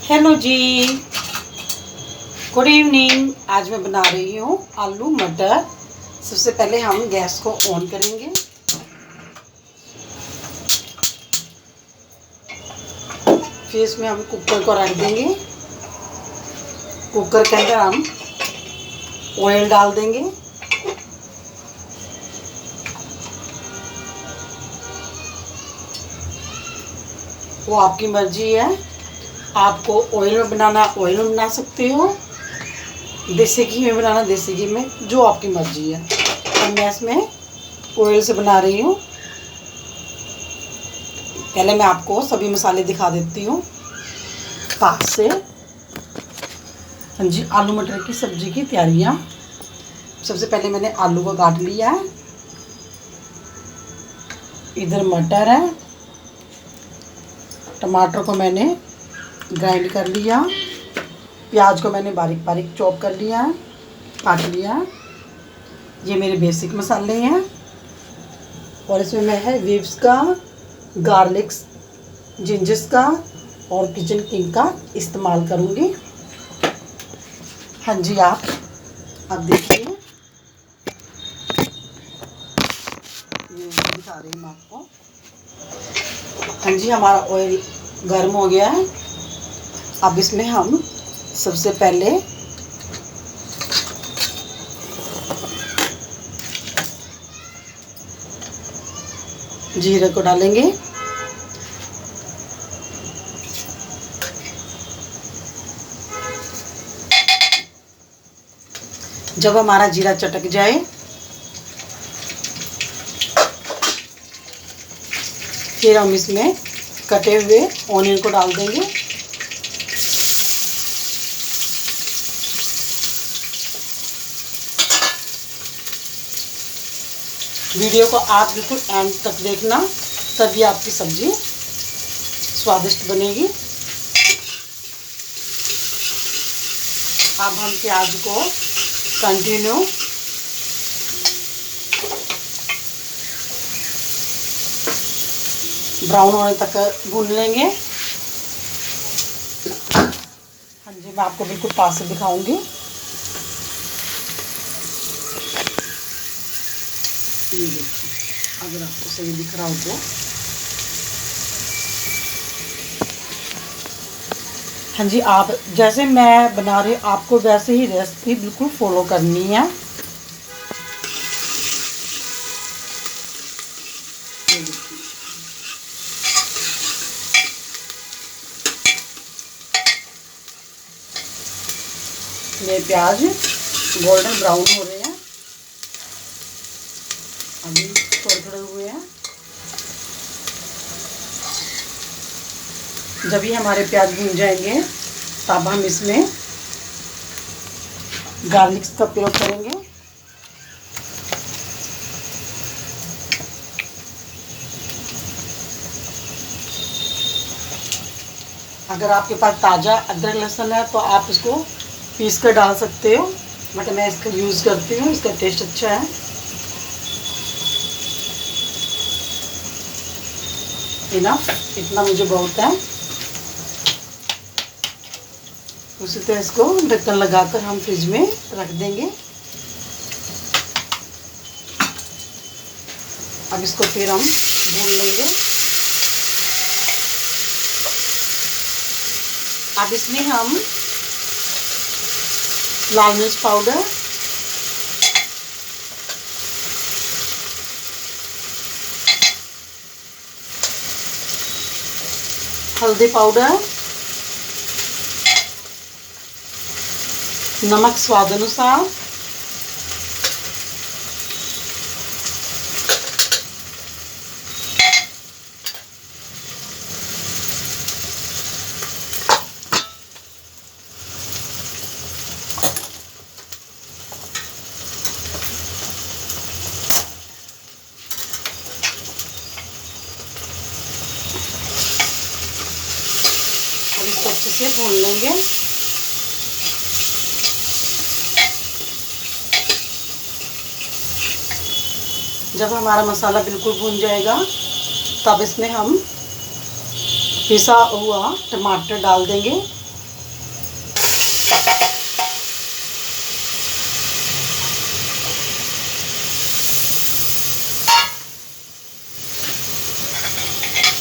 Hello जी, good evening. आज मैं बना रही हूँ आलू मटर। सबसे पहले हम गैस को ऑन करेंगे। फिर इसमें हम कुकर को रख देंगे। कुकर के अंदर हम ऑयल डाल देंगे। वो आपकी मर्जी है, आपको ऑयल में बनाना ऑयल में बना सकते हो, देसी घी में बनाना देसी घी में, जो आपकी मर्जी है। और मैं इसमें ऑयल से बना रही हूँ। पहले मैं आपको सभी मसाले दिखा देती हूँ पास से। हाँ जी, आलू मटर की सब्ज़ी की तैयारियाँ। सबसे पहले मैंने आलू को काट लिया है। इधर मटर है। टमाटर को मैंने ग्राइंड कर लिया। प्याज को मैंने बारीक बारीक चॉप कर लिया है, काट लिया है। ये मेरे बेसिक मसाले हैं। और इसमें मैं है वीव्स का, गार्लिक्स, जिंजर्स का और किचन किंग का इस्तेमाल करूँगी। हाँ जी, आप अब देखिए, ये दिखा रही हूँ आपको। हाँ जी, हमारा ऑयल गर्म हो गया है। अब इसमें हम सबसे पहले जीरे को डालेंगे। जब हमारा जीरा चटक जाए फिर हम इसमें कटे हुए ऑनियन को डाल देंगे। वीडियो को आप बिल्कुल एंड तक देखना, तभी आपकी सब्जी स्वादिष्ट बनेगी। अब हम प्याज को कंटिन्यू ब्राउन होने तक भून लेंगे। हाँ जी, मैं आपको बिल्कुल पास से दिखाऊंगी। ये देखिए, अगर आपको सही दिख रहा हो तो। हाँ जी, आप जैसे मैं बना रही आपको वैसे ही रेसिपी बिल्कुल फॉलो करनी है। ये प्याज गोल्डन ब्राउन हो रहे हैं, अभी थोड़े थोड़े हुए हैं। जब ये हमारे प्याज भून जाएंगे तब हम इसमें गार्लिक्स का प्रयोग करेंगे। अगर आपके पास ताज़ा अदरक लहसुन है तो आप इसको पीस कर डाल सकते हो, बट मैं इसका यूज़ करती हूँ, इसका टेस्ट अच्छा है। इनफ, इतना मुझे बहुत है। उसी तरह इसको ढक्कन लगाकर हम फ्रिज में रख देंगे। अब इसको फिर हम भून लेंगे। अब इसमें हम लाल मिर्च पाउडर, हल्दी पाउडर, नमक स्वाद अनुसार, और इसको अच्छे से भून लेंगे। जब हमारा मसाला बिल्कुल भून जाएगा तब इसमें हम पिसा हुआ टमाटर डाल देंगे।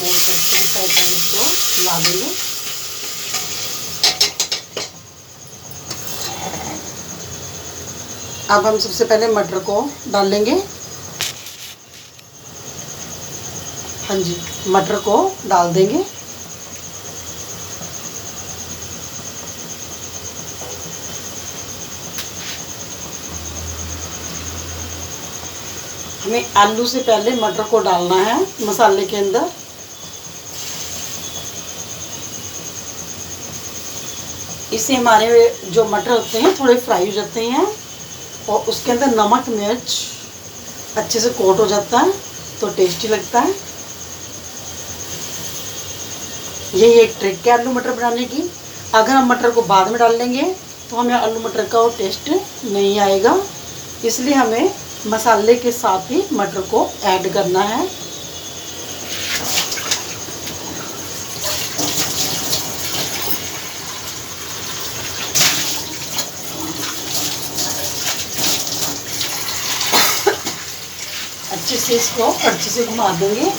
और अच्छे से फ्राई पैन को ला देंगे। अब हम सबसे पहले मटर को डाल लेंगे। हाँ जी, मटर को डाल देंगे। हमें आलू से पहले मटर को डालना है मसाले के अंदर। इससे हमारे जो मटर होते हैं थोड़े फ्राई हो जाते हैं और उसके अंदर नमक मिर्च अच्छे से कोट हो जाता है, तो टेस्टी लगता है। यही एक ट्रिक है आलू मटर बनाने की। अगर हम मटर को बाद में डाल लेंगे तो हमें आलू मटर का वो टेस्ट नहीं आएगा, इसलिए हमें मसाले के साथ ही मटर को ऐड करना है। अच्छे से इसको अच्छे से घुमा देंगे।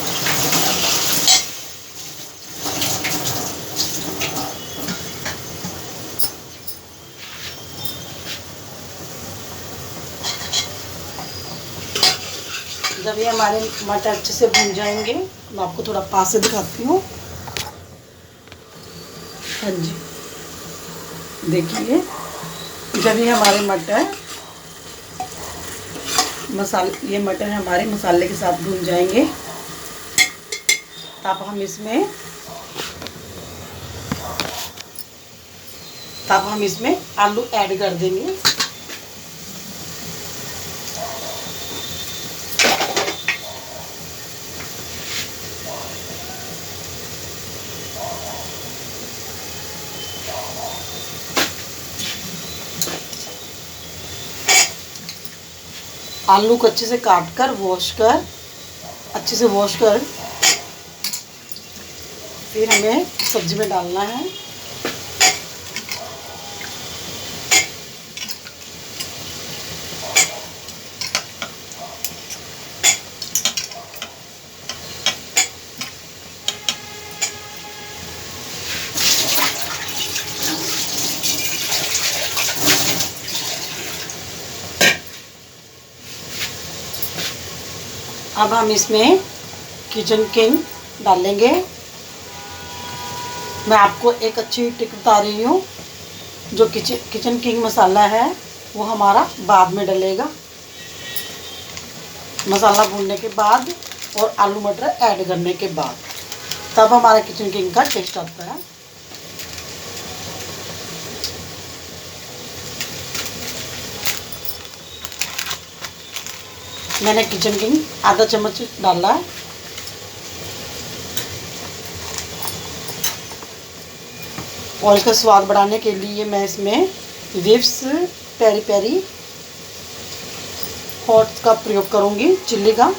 जब ये हमारे मटर अच्छे से भून जाएंगे, मैं आपको थोड़ा पास से दिखाती हूँ। हाँ जी, देखिए जब ये हमारे मटर हमारे मसाले के साथ भून जाएंगे, तब हम इसमें आलू ऐड कर देंगे। आलू को अच्छे से काट कर अच्छे से वॉश कर फिर हमें सब्जी में डालना है। अब हम इसमें किचन किंग डालेंगे। मैं आपको एक अच्छी ट्रिक बता रही हूँ। जो किचन किंग मसाला है वो हमारा बाद में डलेगा, मसाला भूनने के बाद और आलू मटर ऐड करने के बाद, तब हमारा किचन किंग का टेस्ट आता है। मैंने किचन किंग आधा चम्मच डाला है। और इसका स्वाद बढ़ाने के लिए मैं इसमें विप्स पेरी पेरी हॉट का प्रयोग करूंगी, चिल्ली का।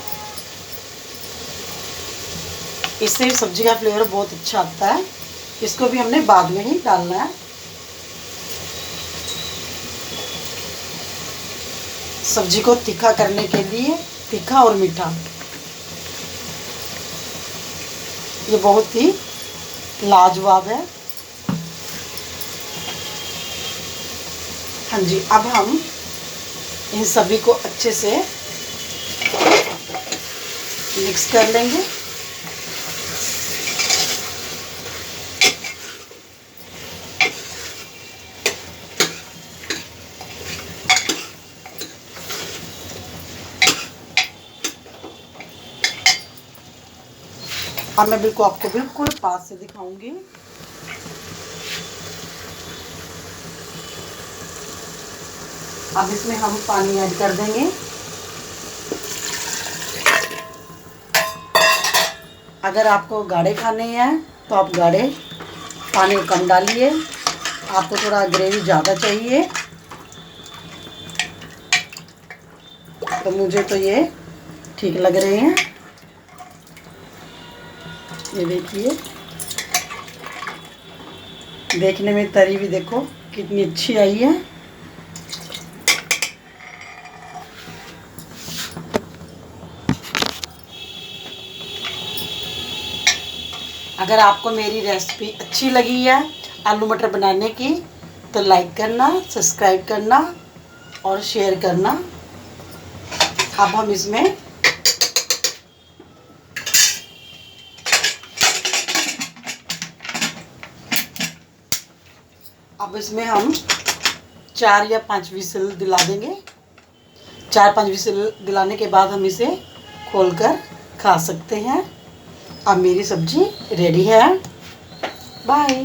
इससे सब्जी का फ्लेवर बहुत अच्छा आता है। इसको भी हमने बाद में ही डालना है। सब्जी को तीखा करने के लिए, तीखा और मीठा, ये बहुत ही लाजवाब है। हाँ जी, अब हम इन सभी को अच्छे से मिक्स कर लेंगे। अब मैं आपको बिल्कुल पास से दिखाऊंगी। अब इसमें हम पानी ऐड कर देंगे। अगर आपको गाढ़े खाने हैं तो आप गाढ़े पानी कम डालिए। आपको थोड़ा ग्रेवी ज़्यादा चाहिए तो मुझे तो ये ठीक लग रहे हैं। ये देखिए, देखने में तरी भी देखो कितनी अच्छी आई है। अगर आपको मेरी रेसिपी अच्छी लगी है आलू मटर बनाने की तो लाइक करना, सब्सक्राइब करना और शेयर करना। अब हम इसमें हम 4 या 5 विसल दिला देंगे। 4-5 विसल दिलाने के बाद हम इसे खोलकर खा सकते हैं। अब मेरी सब्जी रेडी है। बाय।